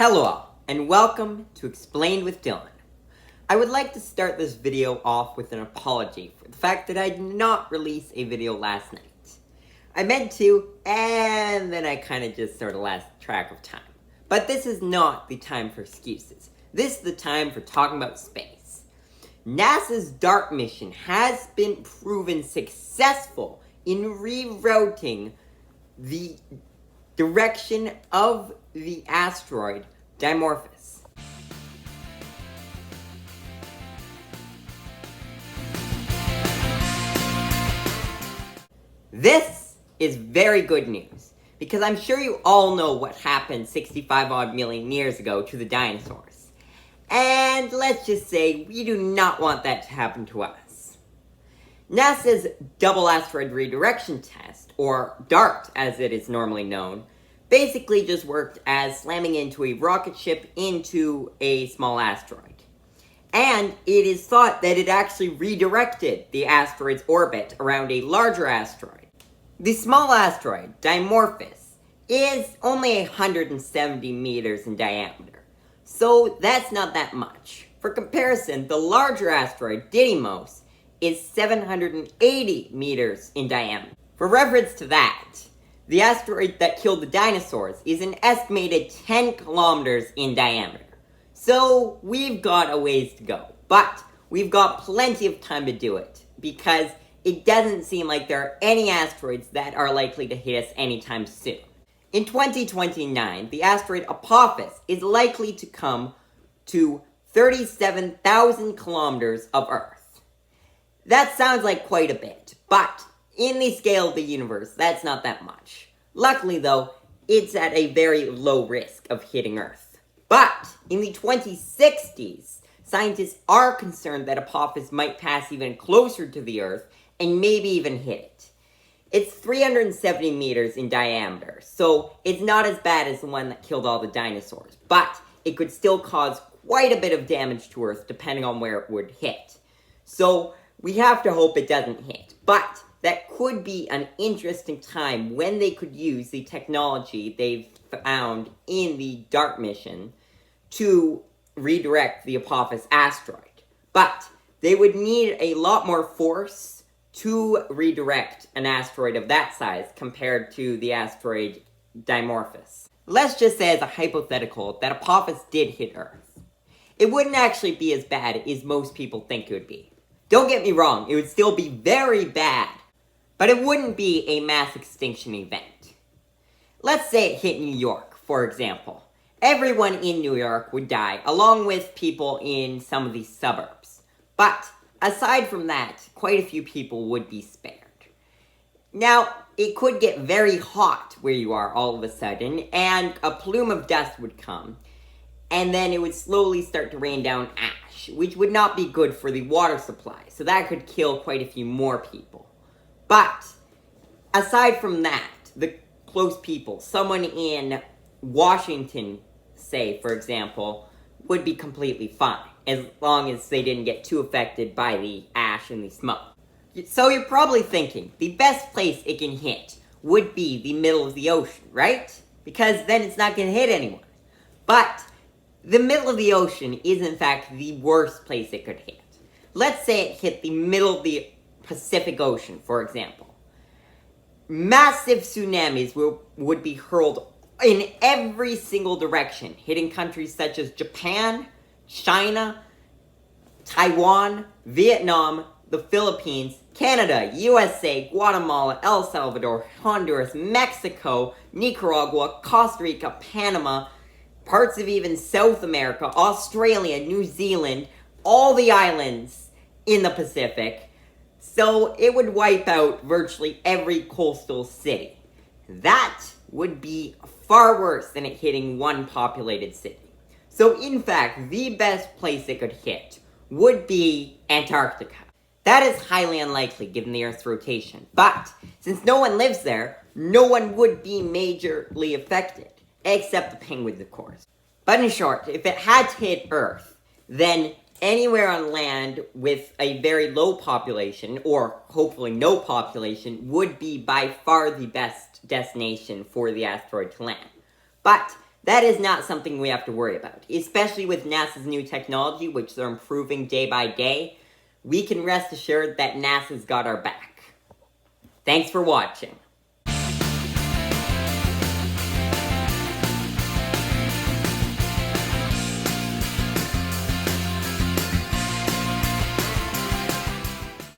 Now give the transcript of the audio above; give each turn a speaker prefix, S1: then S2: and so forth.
S1: Hello all, and welcome to Explained with Dylan. I would like to start this video off with an apology for the fact that I did not release a video last night. I meant to, and then I kind of just sort of lost track of time. But this is not the time for excuses. This is the time for talking about space. NASA's DART mission has been proven successful in rerouting the direction of the asteroid Dimorphos. This is very good news, because I'm sure you all know what happened 65 odd million years ago to the dinosaurs. And let's just say we do not want that to happen to us. NASA's Double Asteroid Redirection Test, or DART as it is normally known, basically just worked as slamming into a rocket ship into a small asteroid. And it is thought that it actually redirected the asteroid's orbit around a larger asteroid. The small asteroid, Dimorphos, is only 170 meters in diameter, so that's not that much. For comparison, the larger asteroid, Didymos, is 780 meters in diameter. For reference to that, the asteroid that killed the dinosaurs is an estimated 10 kilometers in diameter. So we've got a ways to go, but we've got plenty of time to do it, because it doesn't seem like there are any asteroids that are likely to hit us anytime soon. In 2029, the asteroid Apophis is likely to come to 37,000 kilometers of Earth. That sounds like quite a bit, but in the scale of the universe, that's not that much. Luckily though, it's at a very low risk of hitting Earth. But in the 2060s, scientists are concerned that Apophis might pass even closer to the Earth and maybe even hit it. It's 370 meters in diameter, so it's not as bad as the one that killed all the dinosaurs, but it could still cause quite a bit of damage to Earth depending on where it would hit. So we have to hope it doesn't hit, but that could be an interesting time when they could use the technology they've found in the DART mission to redirect the Apophis asteroid. But they would need a lot more force to redirect an asteroid of that size compared to the asteroid Dimorphos. Let's just say as a hypothetical that Apophis did hit Earth. It wouldn't actually be as bad as most people think it would be. Don't get me wrong, it would still be very bad, but it wouldn't be a mass extinction event. Let's say it hit New York, for example. Everyone in New York would die, along with people in some of the suburbs. But aside from that, quite a few people would be spared. Now, it could get very hot where you are all of a sudden, and a plume of dust would come, and then it would slowly start to rain down ash, which would not be good for the water supply, so that could kill quite a few more people. But, aside from that, the close people, someone in Washington, say, for example, would be completely fine, as long as they didn't get too affected by the ash and the smoke. So you're probably thinking, the best place it can hit would be the middle of the ocean, right? Because then it's not going to hit anyone. But the middle of the ocean is in fact the worst place it could hit. Let's say it hit the middle of the Pacific Ocean, for example. Massive tsunamis would be hurled in every single direction, hitting countries such as Japan, China, Taiwan, Vietnam, the Philippines, Canada, USA, Guatemala, El Salvador, Honduras, Mexico, Nicaragua, Costa Rica, Panama, parts of even South America, Australia, New Zealand, all the islands in the Pacific. So it would wipe out virtually every coastal city. That would be far worse than it hitting one populated city. So in fact, the best place it could hit would be Antarctica. That is highly unlikely given the Earth's rotation, but since no one lives there, no one would be majorly affected, except the penguins, of course. But in short, if it had to hit Earth, then anywhere on land with a very low population, or hopefully no population, would be by far the best destination for the asteroid to land. But that is not something we have to worry about. Especially with NASA's new technology, which they're improving day by day, we can rest assured that NASA's got our back. Thanks for watching.